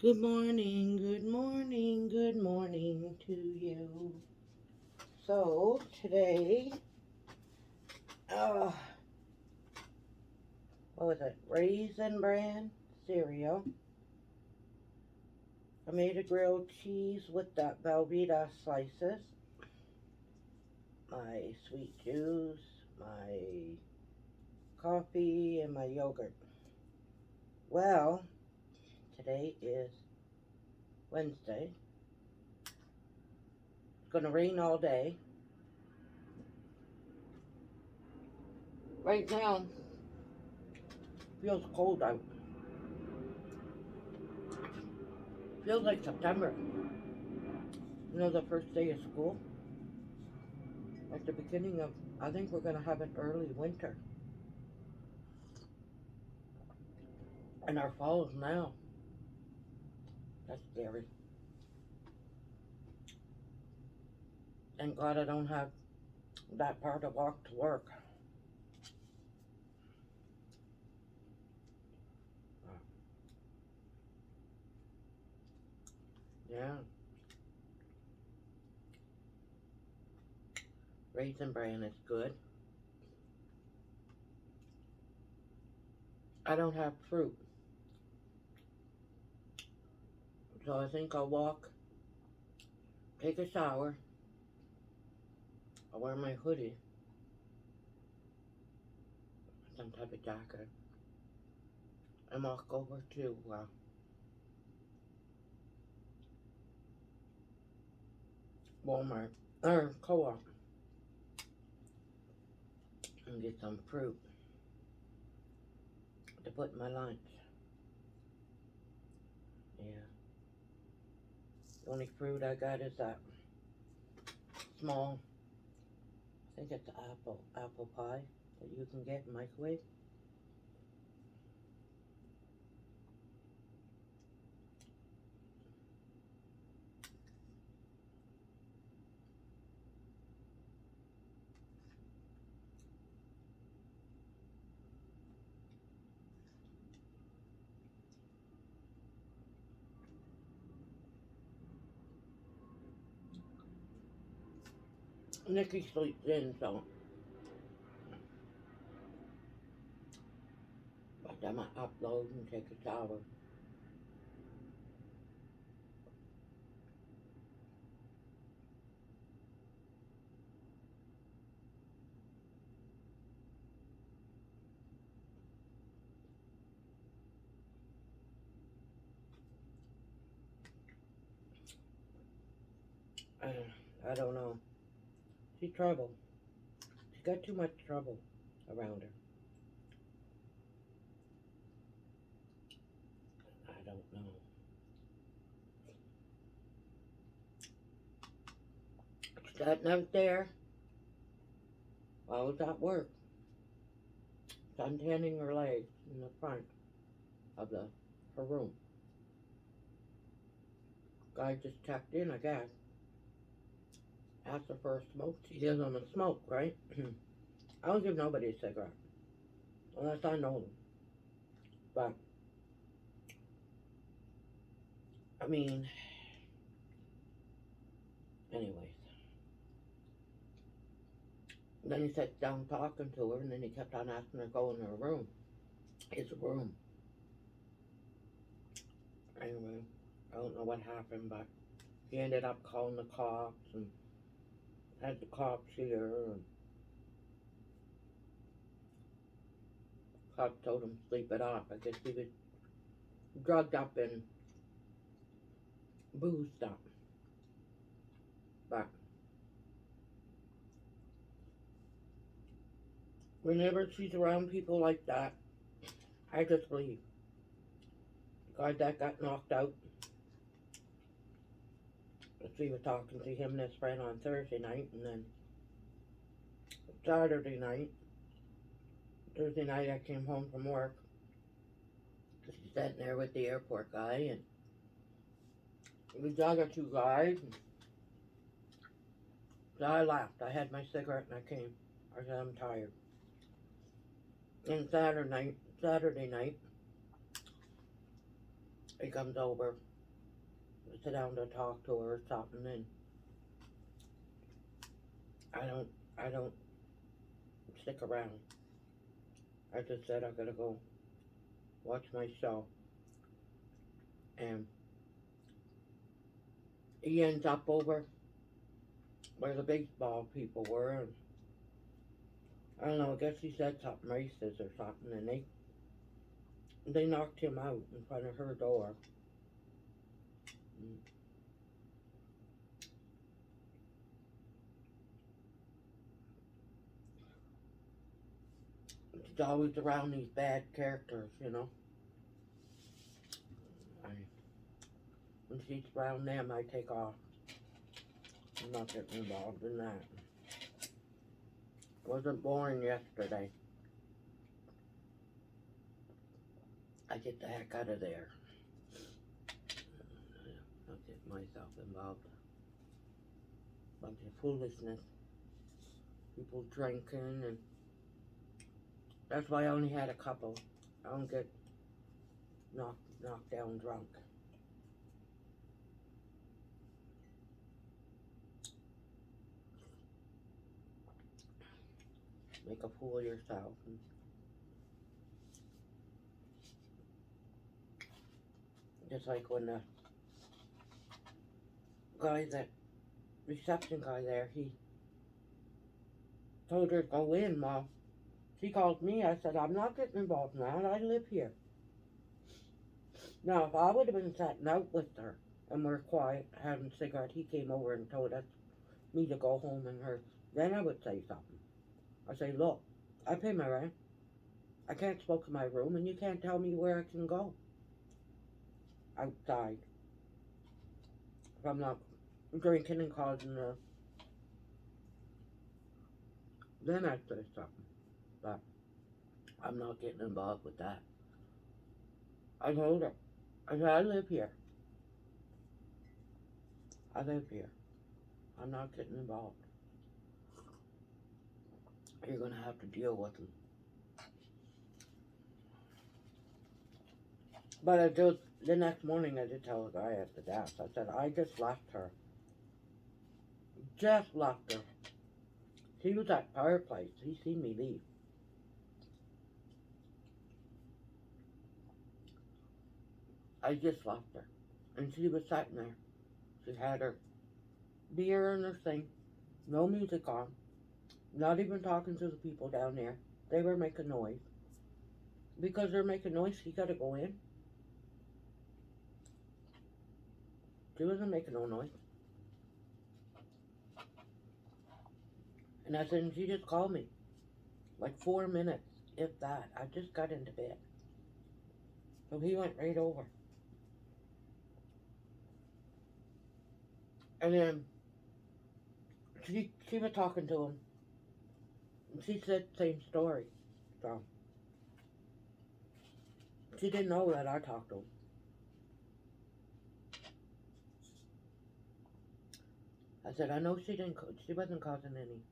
Good morning, good morning, good morning to you. So, today, uh, what was it? Raisin Bran cereal. I made a grilled cheese with that Velveeta slices, my sweet juice, my coffee, and my yogurt. Well, today is Wednesday. It's gonna rain all day. Right now, feels cold out. Feels like September. The first day of school. At the beginning of, I think we're going to have an early winter. And our fall is now. That's scary. Thank God I don't have that far to walk to work. Yeah, Raisin Bran is good. I don't have fruit. So I think I'll walk, take a shower, I'll wear my hoodie, some type of jacket, and walk over to Walmart or Co-op and get some fruit to put in my lunch. Yeah. The only fruit I got is that small, I think it's apple pie that you can get in microwave. Nikki sleeps in, so by the time I upload and take a shower, I don't know. She's trouble. She got too much trouble around her. I don't know. She's gotten out there while I was at work, suntanning her legs in the front of her room. Guy just checked in, I guess. Asked her for a smoke. She doesn't want to smoke, right? I don't give nobody a cigarette unless I know them. But I mean, anyways. Then he sat down talking to her, and then he kept on asking her to go in her room. His room. Anyway, I don't know what happened, but he ended up calling the cops and had the cops here. And cops told him to sleep it off. I guess he was drugged up and boozed up. But whenever she's around people like that, I just leave. The guy that got knocked out, she was talking to him and his friend on Thursday night, and then Saturday night, Thursday night I came home from work. She's sitting there with the airport guy, and the other two guys. And so I left. I had my cigarette and I came. I said I'm tired. And Saturday night, he comes over, sit down to talk to her or something, and I don't stick around. I just said I gotta go watch my show, and he ends up over where the baseball people were, and I don't know, I guess he said something racist or something, and they knocked him out in front of her door. She's always around these bad characters, you know. When she's around them, I take off. I'm not getting involved in that. I wasn't born yesterday. I get the heck out of there. I'll get myself involved. Bunch of foolishness. People drinking, and that's why I only had a couple. I don't get knocked down drunk. Make a fool of yourself. Just like when the guy, that reception guy there, he told her to go in. Well, she called me. I said, I'm not getting involved in that. I live here. Now, if I would have been sitting out with her and we're quiet, having a cigarette, he came over and told me to go home and her, then I would say something. I say, look, I pay my rent. I can't smoke in my room, and you can't tell me where I can go outside if I'm not drinking and causing a... Then I'd say something. But I'm not getting involved with that. I told her, I said, I live here. I live here. I'm not getting involved. You're going to have to deal with them. But the next morning I did tell the guy at the desk, I said, I just left her. Just left her. She was at the fireplace. He seen me leave. I just left her. And she was sitting there. She had her beer in her sink, no music on, not even talking to the people down there. They were making noise. Because they're making noise, she gotta go in. She wasn't making no noise. And I said, she just called me. Like 4 minutes, if that. I just got into bed. So he went right over. And then she was talking to him. And she said the same story. So she didn't know that I talked to him. I said, I know she wasn't causing any.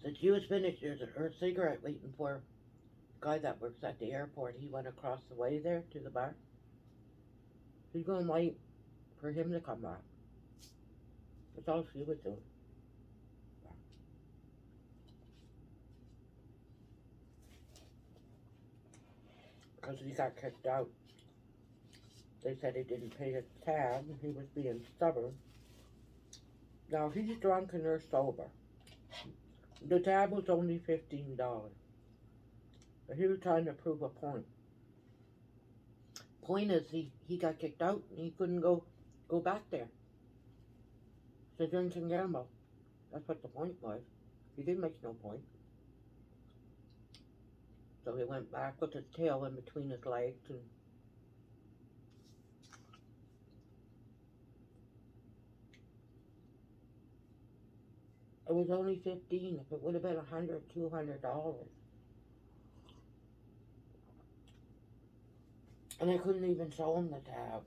Said she was finished her cigarette waiting for the guy that works at the airport. He went across the way there to the bar. She's going to wait for him to come back. That's all she was doing. Because he got kicked out. They said he didn't pay his tab. He was being stubborn. Now, he's drunk and they're sober. The tab was only $15. But he was trying to prove a point. Point is, he got kicked out and he couldn't go back there to drink and gamble. That's what the point was. He didn't make no point. So he went back with his tail in between his legs, and it was only $15. If it would have been $100, $200. And I couldn't even show him the tab.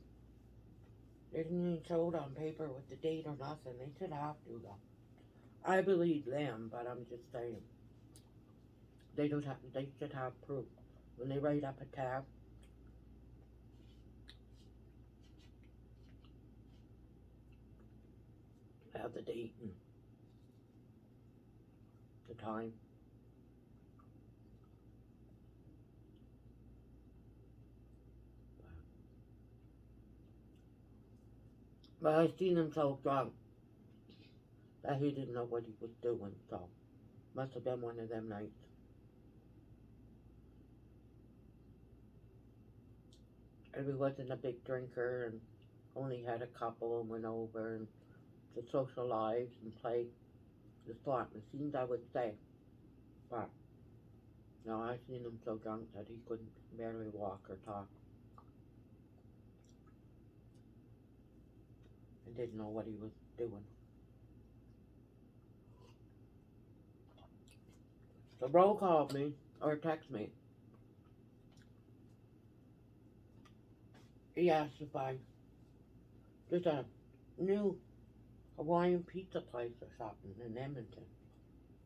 They didn't even show it on paper with the date or nothing. They should have to, though. I believe them, but I'm just saying. They should have proof. When they write up a tab, have the date and the time. But I seen him so drunk that he didn't know what he was doing, so must have been one of them nights. And he wasn't a big drinker and only had a couple and went over and to socialize and play the slot machines, I would say. But no, I seen him so drunk that he couldn't barely walk or talk and didn't know what he was doing. So Bro called me or texted me. He asked if I there's a new Hawaiian pizza place or something in Edmonton.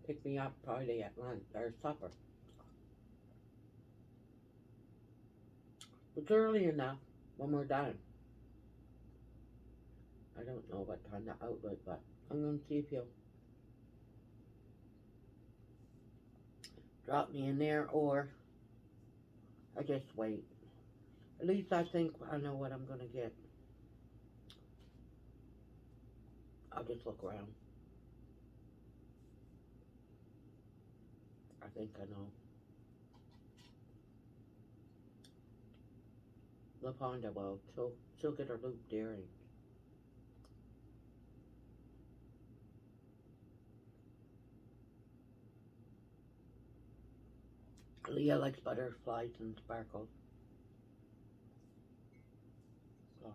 Pick me up Friday at lunch or supper. It's early enough when we're done. I don't know what time the outlet, but I'm gonna see if he'll drop me in there or I just wait. At least I think I know what I'm gonna get. I'll just look around. I think I know. LaPonda will. She'll get her looped earring. Leah likes butterflies and sparkles. So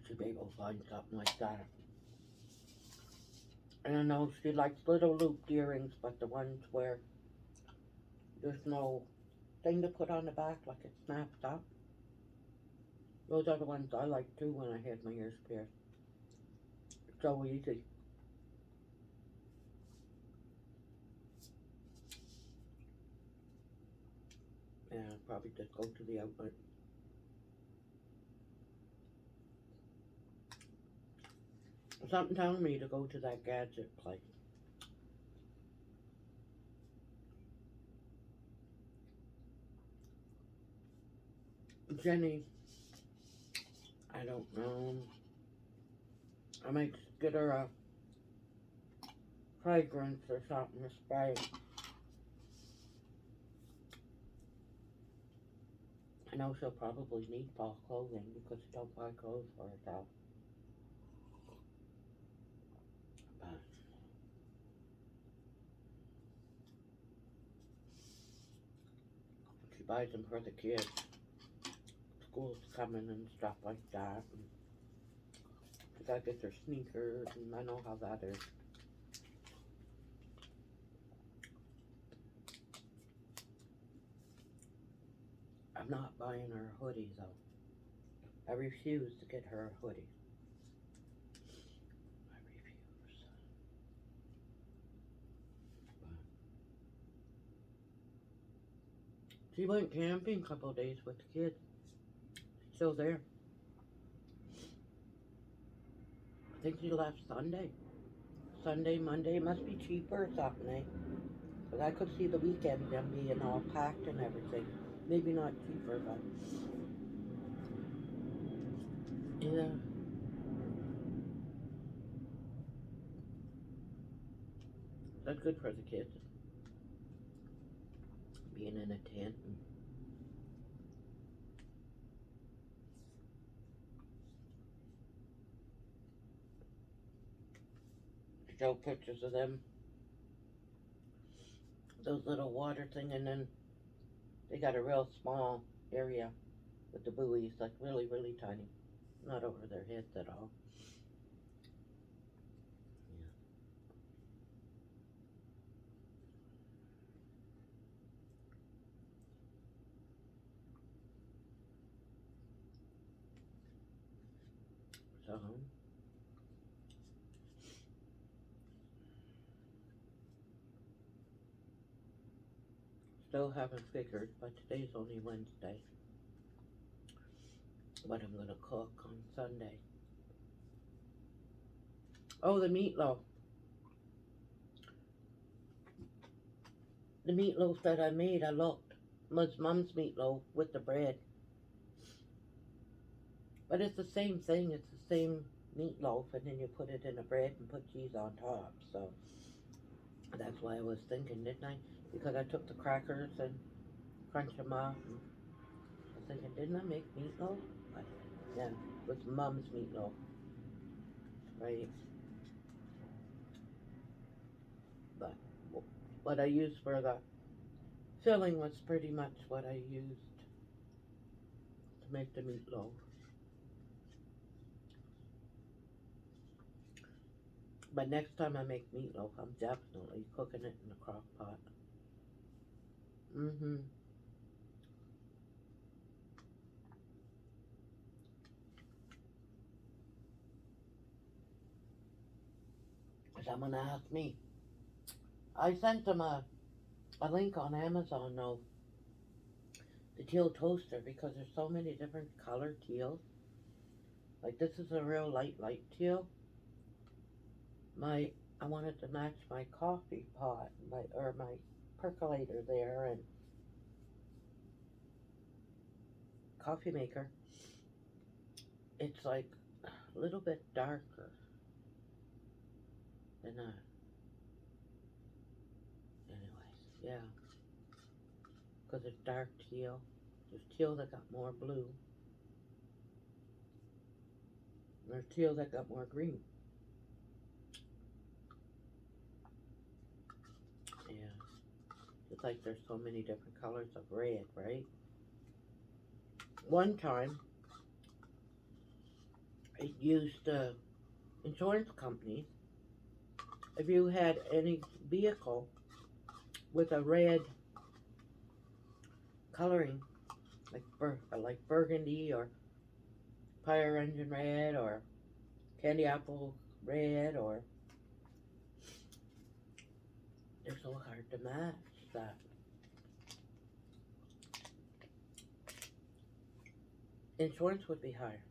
she'll be able to find something like that. And I know she likes little looped earrings, but the ones where there's no thing to put on the back, like it snaps up. Those are the ones I like too when I had my ears pierced. It's so easy. Yeah, I'll probably just go to the outlet. Something telling me to go to that gadget place. Jenny, I don't know. I might get her a fragrance or something to spray. I know she'll probably need fall clothing because she don't buy clothes for herself. But she buys them for the kids. School's coming and stuff like that. And she gotta get their sneakers, and I know how that is. I'm not buying her a hoodie though. I refuse to get her a hoodie. I refuse. She went camping a couple of days with the kids. She's still there. I think she left Sunday. Sunday, Monday must be cheaper or something, eh? But I could see the weekend them being all packed and everything. Maybe not cheaper, but yeah. That's good for the kids. Being in a tent and show pictures of them. Those little water thing, and then they got a real small area with the buoys, like really, really tiny. Not over their heads at all. Yeah. So still haven't figured, but today's only Wednesday. what I'm going to cook on Sunday. Oh, the meatloaf. The meatloaf that I made, I looked, was Mom's meatloaf with the bread. But it's the same thing. It's the same meatloaf, and then you put it in the bread and put cheese on top. So that's why I was thinking, didn't I? Because I took the crackers and crunched them up. And I was thinking, didn't I make meatloaf? But yeah, it was Mom's meatloaf, right? But what I used for the filling was pretty much what I used to make the meatloaf. But next time I make meatloaf, I'm definitely cooking it in a crock pot. Mm-hmm. Someone asked me. I sent them a link on Amazon though, the teal toaster, because there's so many different color teals. Like this is a real light teal. I wanted to match my coffee pot, my percolator there and coffee maker. It's like a little bit darker than that. Anyways, yeah, because it's dark teal. There's teal that got more blue. And there's teal that got more green. Yeah, it's like there's so many different colors of red, right? One time, I used insurance companies. If you had any vehicle with a red coloring, like burgundy or fire engine red or candy apple red, or they're so hard to match that. Insurance would be higher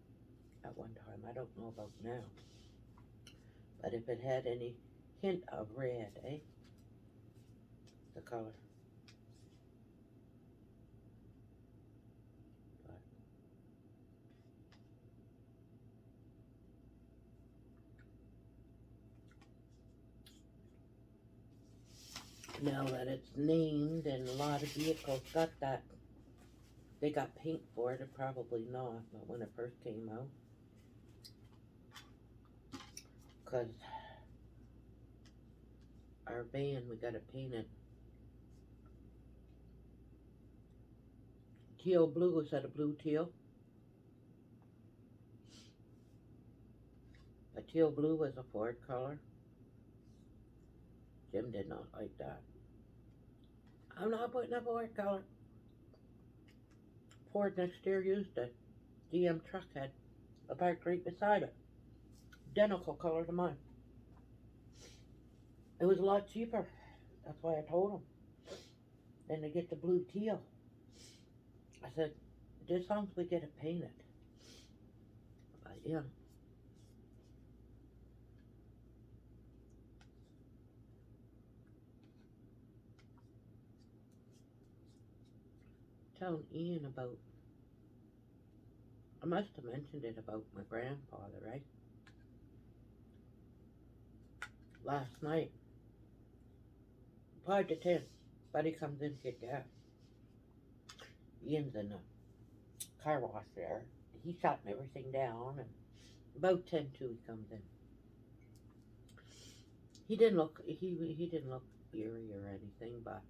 at one time. I don't know about now. But if it had any hint of red, the color. But now that it's named and a lot of vehicles got that, they got paint for it, or probably not, but when it first came out. Because our van, we got it painted teal blue instead of blue teal. A teal blue was a Ford color. Jim did not like that. I'm not putting a Ford color. Ford next year used a GM truck had a parked right beside it. Identical color to mine. It was a lot cheaper. That's why I told him. Than to get the blue teal. I said, just as long as we get it painted. But yeah. Telling Ian about, I must have mentioned it about my grandfather, right? Last night, 5 to 10, Buddy comes in to get gas. Ian's in the car wash there. He's shutting everything down, and about 10 to he comes in. He didn't look eerie or anything, but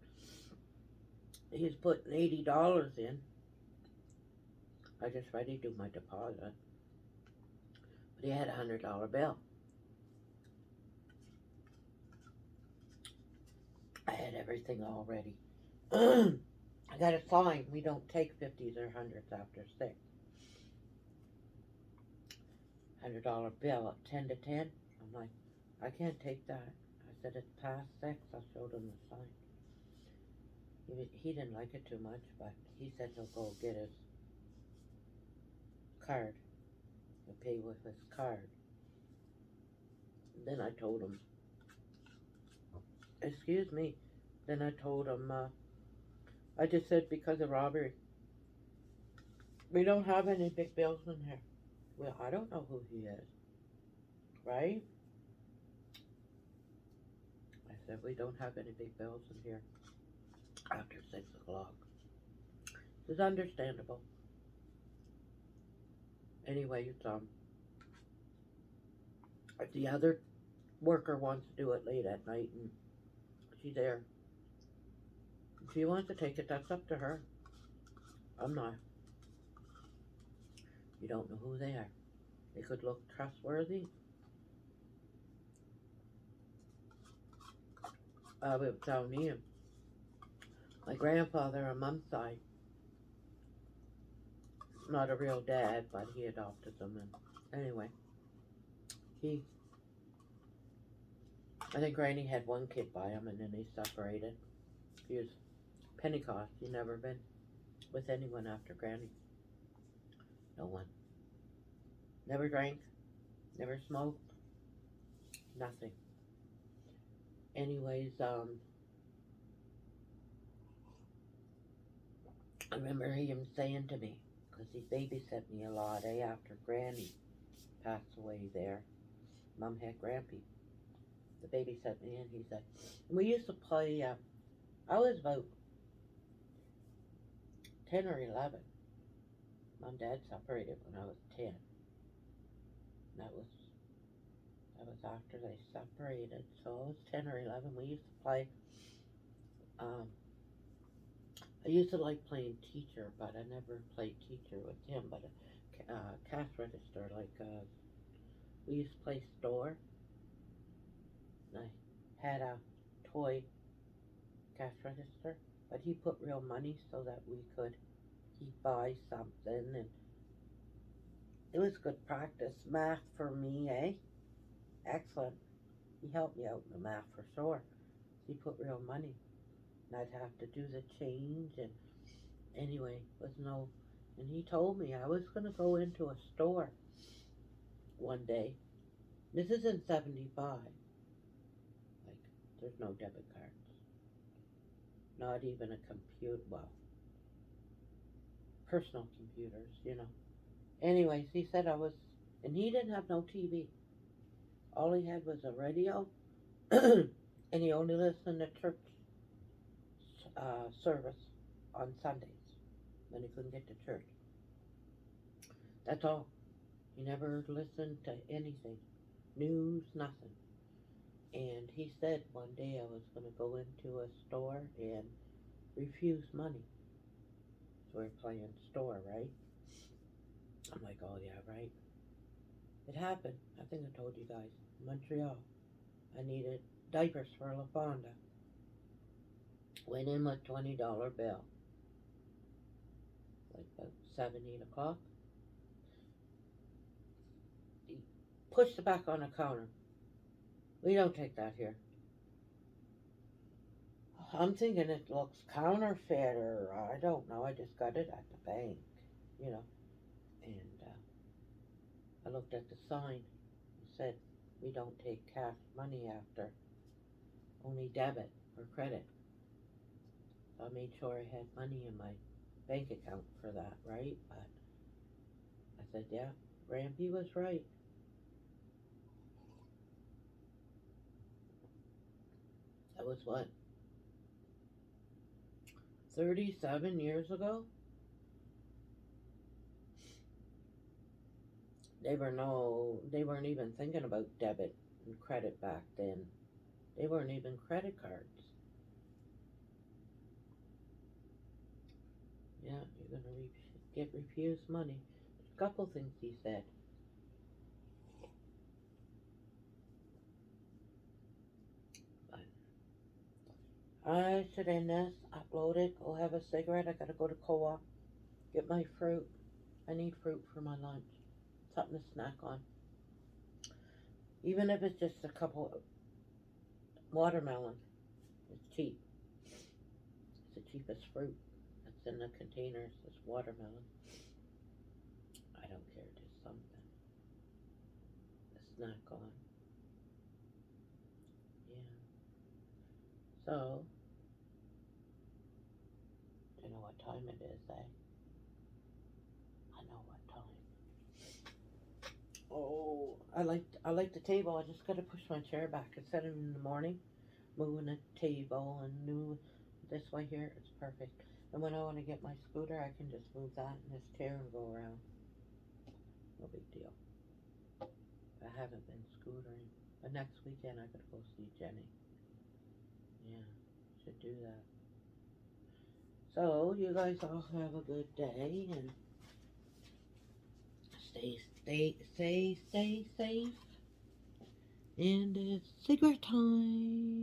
he's putting $80 in. I just ready to do my deposit. But he had a $100 bill. I had everything all ready. I got a sign, we don't take 50s or 100s after 6. $100 bill at 10 to 10. I'm like, I can't take that. I said, it's past 6. I showed him the sign. He didn't like it too much, but he said he'll go get his card. I pay with his card. Then I told him, excuse me. Then I told him, I just said because of robbery. We don't have any big bills in here. Well, I don't know who he is, right? I said, we don't have any big bills in here after 6 o'clock. It's understandable. Anyway, the other worker wants to do it late at night, and she's there. If she wants to take it, that's up to her. I'm not. You don't know who they are. They could look trustworthy. I was telling you, my grandfather on Mom's side, not a real dad, but he adopted them. And anyway, I think Granny had one kid by him, and then they separated. He was Pentecost. He never been with anyone after Granny. No one. Never drank. Never smoked. Nothing. Anyways, I remember him saying to me, because he babysat me a lot, after Granny passed away there. Mom had Grampy. The babysat me, and he said, we used to play, I was about 10 or 11. Mom and Dad separated when I was 10. That was after they separated, so I was 10 or 11. We used to play, I used to like playing teacher, but I never played teacher with him, but cash register, we used to play store. I had a toy cash register, but he put real money so that he'd buy something, and it was good practice. Math for me, excellent. He helped me out in the math for sure. He put real money, and I'd have to do the change, and anyway, and he told me I was going to go into a store one day. This is in 75. There's no debit cards. Not even a computer, personal computers, Anyways, he said and he didn't have no TV. All he had was a radio, and he only listened to church service on Sundays when he couldn't get to church. That's all. He never listened to anything. News, nothing. And he said one day I was going to go into a store and refuse money. So we're playing store, right? I'm like, oh yeah, right. It happened. I think I told you guys. Montreal. I needed diapers for LaFonda. Went in with $20 bill. About 7, 8 o'clock. He pushed it back on the counter. We don't take that here. I'm thinking it looks counterfeit, or I don't know. I just got it at the bank, And I looked at the sign. It said, we don't take cash money after, only debit or credit. So I made sure I had money in my bank account for that, right? But I said, yeah, Rampy was right. That was what? 37 years ago? They weren't even thinking about debit and credit back then. They weren't even credit cards. Yeah, you're gonna get refused money. A couple things he said. But I should end this, upload it, go have a cigarette. I gotta go to co-op, get my fruit. I need fruit for my lunch. Something to snack on. Even if it's just a couple of watermelon. It's cheap. It's the cheapest fruit that's in the containers. It's watermelon. I don't care. something. The snack on. Yeah. So, do you know what time it is, eh? I know what time. Oh, I like the table. I just gotta push my chair back. I set it in the morning, moving the table and new this way here. It's perfect. And when I want to get my scooter, I can just move that in this chair and go around. No big deal. I haven't been scootering. But next weekend I could go see Jenny. Yeah, should do that. So you guys all have a good day and stay safe. And it's cigarette time.